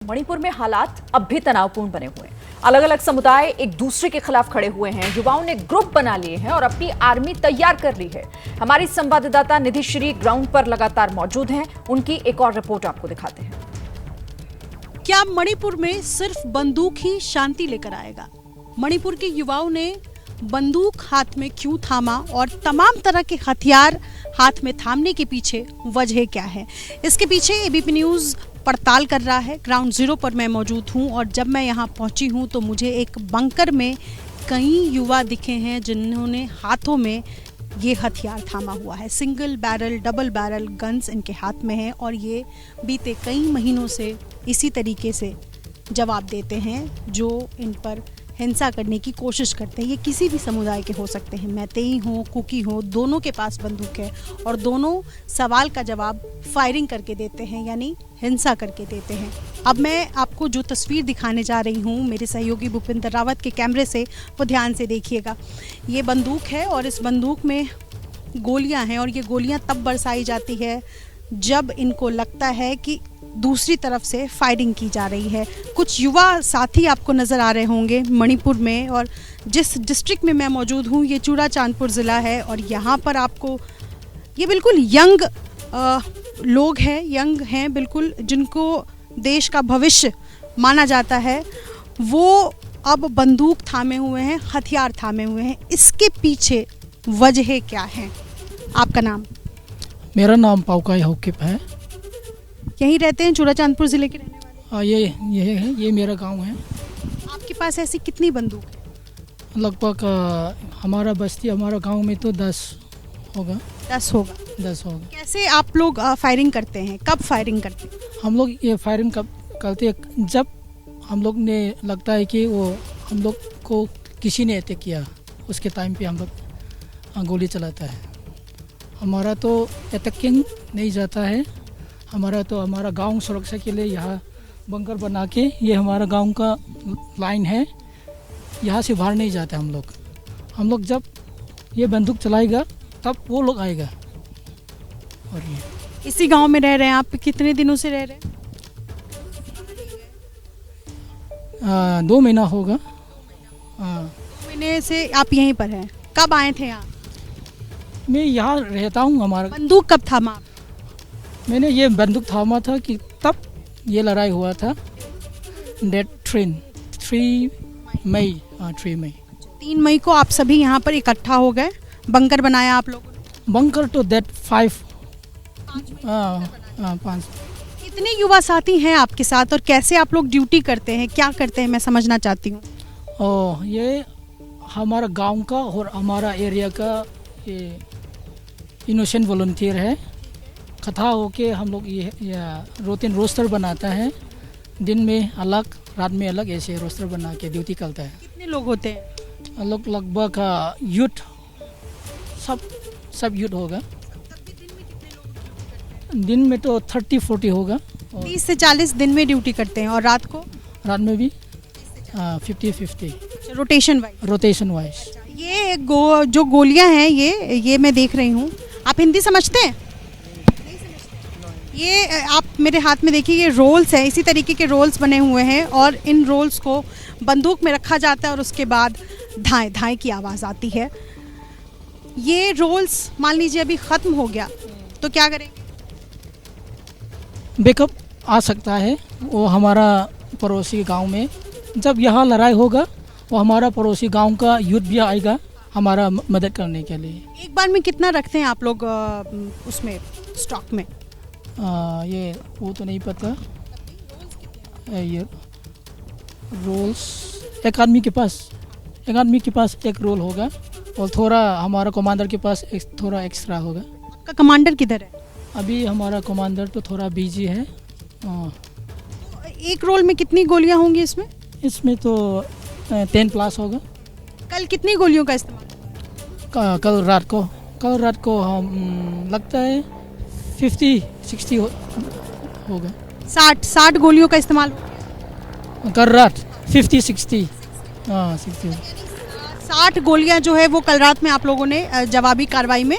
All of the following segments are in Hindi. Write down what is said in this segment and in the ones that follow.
मणिपुर में हालात अब भी तनावपूर्ण बने हुए हैं। अलग अलग समुदाय एक दूसरे के खिलाफ खड़े हुए हैं। युवाओं ने ग्रुप बना लिए हैं और अपनी आर्मी तैयार कर ली है। हमारी संवाददाता निधि श्री ग्राउंड पर लगातार मौजूद हैं। उनकी एक और रिपोर्ट आपको दिखाते हैं। क्या मणिपुर में सिर्फ बंदूक ही शांति लेकर आएगा? मणिपुर के युवाओं ने बंदूक हाथ में क्यों थामा और तमाम तरह के हथियार हाथ में थामने के पीछे वजह क्या है? इसके पीछे एबीपी न्यूज़ पड़ताल कर रहा है। ग्राउंड जीरो पर मैं मौजूद हूं और जब मैं यहां पहुंची हूं तो मुझे एक बंकर में कई युवा दिखे हैं जिन्होंने हाथों में ये हथियार थामा हुआ है। Single barrel, double barrel guns इनके हाथ में हैं और ये बीते कई महीनों से इसी तरीके से जवाब देते हैं जो इन पर हिंसा करने की कोशिश करते हैं। ये किसी भी समुदाय के हो सकते हैं, मैतेई हो, कुकी हो, दोनों के पास बंदूक है और दोनों सवाल का जवाब फायरिंग करके देते हैं, यानी हिंसा करके देते हैं। अब मैं आपको जो तस्वीर दिखाने जा रही हूँ मेरे सहयोगी भूपिंदर रावत के कैमरे से, वो ध्यान से देखिएगा। ये बंदूक है और इस बंदूक में गोलियाँ हैं और ये गोलियाँ तब बरसाई जाती है जब इनको लगता है कि दूसरी तरफ से फायरिंग की जा रही है। कुछ युवा साथी आपको नज़र आ रहे होंगे मणिपुर में, और जिस डिस्ट्रिक्ट में मैं मौजूद हूँ ये चूड़ाचांदपुर ज़िला है और यहाँ पर आपको ये बिल्कुल यंग लोग हैं, यंग हैं बिल्कुल, जिनको देश का भविष्य माना जाता है, वो अब बंदूक थामे हुए हैं, हथियार थामे हुए हैं। इसके पीछे वजह क्या है? आपका नाम? मेरा नाम पाउकाई हौकिप है। यहीं रहते हैं, चूड़ाचांदपुर ज़िले के रहने वाले? ये मेरा गांव है। आपके पास ऐसी कितनी बंदूक है? लगभग हमारा बस्ती, हमारा गांव में तो 10 होगा। 10 होगा। 10 होगा। कैसे आप लोग फायरिंग करते हैं? कब फायरिंग करते हैं? हम लोग ये फायरिंग कब करते हैं? जब हम लोग ने लगता है कि वो हम लोग को किसी ने अटैक किया, उसके टाइम पे हम लोग गोली चलाता है। हमारा तो अटैकिंग नहीं जाता है, हमारा गांव सुरक्षा के लिए यहाँ बंकर बना के, ये हमारा गांव का लाइन है, यहाँ से बाहर नहीं जाते हम लोग जब ये बंदूक चलाएगा तब वो लोग आएगा। और ये इसी गांव में रह रहे हैं आप? कितने दिनों से रह रहे हैं? 2 महीना होगा। 2 महीने से आप यहीं पर हैं? कब आए थे यहाँ? मैं यहाँ रहता हूँ। हमारा बंदूक कब थामा? मैंने ये बंदूक थामा था कि तब ये लड़ाई हुआ था। डेट 3 मई 3 मई को आप सभी यहाँ पर इकट्ठा हो गए, बंकर बनाया आप लोगों ने? बंकर तो डेट 5। 5। कितने युवा साथी हैं आपके साथ और कैसे आप लोग ड्यूटी करते हैं, क्या करते हैं, मैं समझना चाहती हूँ। ये हमारा गांव का और हमारा एरिया का ये इनोसेंट वॉलंटियर है। कथा होके हम लोग ये रूटीन रोस्टर बनाता है। दिन में अलग, रात में अलग, ऐसे रोस्टर बना के ड्यूटी करता है। कितने लोग होते हैं? लोग लगभग यूथ, सब यूथ होगा। दिन में तो 30-40 होगा। 30 से 40 दिन में ड्यूटी करते हैं और रात को? रात में भी 50-50 रोटेशन वाइज। ये जो गोलियां हैं ये मैं देख रही हूँ। आप हिंदी समझते हैं? ये आप मेरे हाथ में देखिए, ये रोल्स हैं, इसी तरीके के रोल्स बने हुए हैं और इन रोल्स को बंदूक में रखा जाता है और उसके बाद धाएं धाएं की आवाज़ आती है। ये रोल्स मान लीजिए अभी ख़त्म हो गया तो क्या करेंगे? बैकअप आ सकता है। वो हमारा पड़ोसी गांव में जब यहाँ लड़ाई होगा वो हमारा पड़ोसी गांव का यूथ भी आएगा हमारा मदद करने के लिए। एक बार में कितना रखते हैं आप लोग उसमें स्टॉक में? ये वो तो नहीं पता। ये रोल्स एक आदमी के पास एक रोल होगा और थोड़ा हमारा कमांडर के पास थोड़ा एक्स्ट्रा होगा। आपका कमांडर किधर है? अभी हमारा कमांडर तो थोड़ा बिजी है। एक रोल में कितनी गोलियां होंगी इसमें? इसमें तो 10+ होगा। कल कितनी गोलियों का इस्तेमाल? कल रात को हम लगता है 50-60 होगा। 60 गोलियों का इस्तेमाल कल रात 50-60। 60। 60 गोलियां जो है वो कल रात में आप लोगों ने जवाबी कार्रवाई में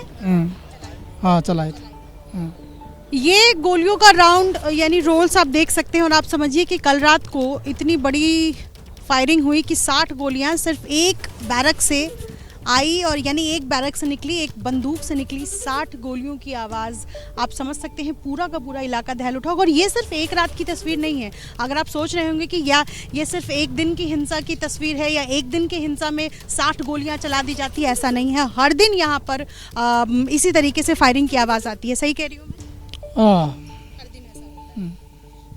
चलाए थे। ये गोलियों का राउंड यानी रोल्स आप देख सकते हैं और आप समझिए कि कल रात को इतनी बड़ी फायरिंग हुई कि 60 गोलियां सिर्फ एक बैरक से आई और यानी एक बैरक से निकली, एक बंदूक से निकली। 60 गोलियों की आवाज़, आप समझ सकते हैं पूरा का पूरा इलाका दहल उठा। और ये सिर्फ एक रात की तस्वीर नहीं है। अगर आप सोच रहे होंगे कि या ये सिर्फ एक दिन की हिंसा की तस्वीर है या एक दिन की हिंसा में 60 गोलियां चला दी जाती है, ऐसा नहीं है। हर दिन यहाँ पर इसी तरीके से फायरिंग की आवाज़ आती है। सही कह रही हूँ मैं? हर दिन ऐसा होता है।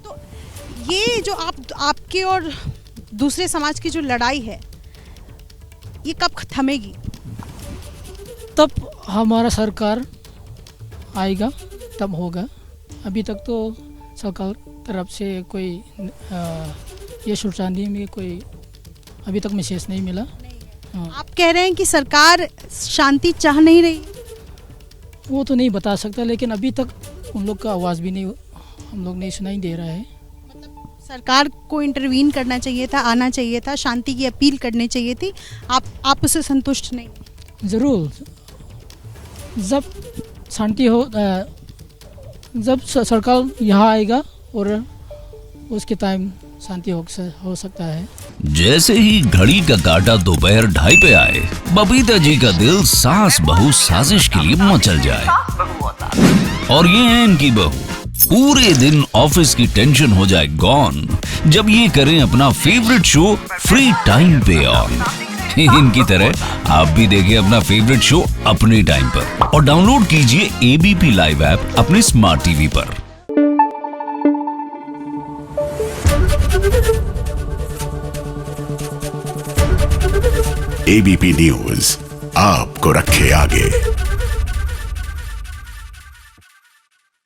तो ये जो आपके और दूसरे समाज की जो लड़ाई है, ये कब थमेगी? तब हमारा सरकार आएगा तब होगा। अभी तक तो सरकार तरफ से कोई ये सुल्तानी में कोई अभी तक मैसेज नहीं मिला। हाँ। आप कह रहे हैं कि सरकार शांति चाह नहीं रही? वो तो नहीं बता सकता, लेकिन अभी तक उन लोग का आवाज़ भी नहीं हम लोग नहीं सुनाई दे रहा है। सरकार को इंटरवीन करना चाहिए था, आना चाहिए था, शांति की अपील करनी चाहिए थी। आप उससे संतुष्ट नहीं? ज़रूर, जब शांति हो जब सरकार यहाँ आएगा और उसके टाइम शांति हो सकता है। जैसे ही घड़ी का काटा दोपहर 2:30 पे आए, बबीता जी का दिल सास बहू साजिश के लिए मचल जाए। और ये है इनकी बहू, पूरे दिन ऑफिस की टेंशन हो जाए गॉन जब ये करें अपना फेवरेट शो फ्री टाइम पे ऑन। इनकी तरह आप भी देखिए अपना फेवरेट शो अपने टाइम पर और डाउनलोड कीजिए एबीपी लाइव ऐप अपने स्मार्ट टीवी पर। एबीपी न्यूज आपको रखे आगे।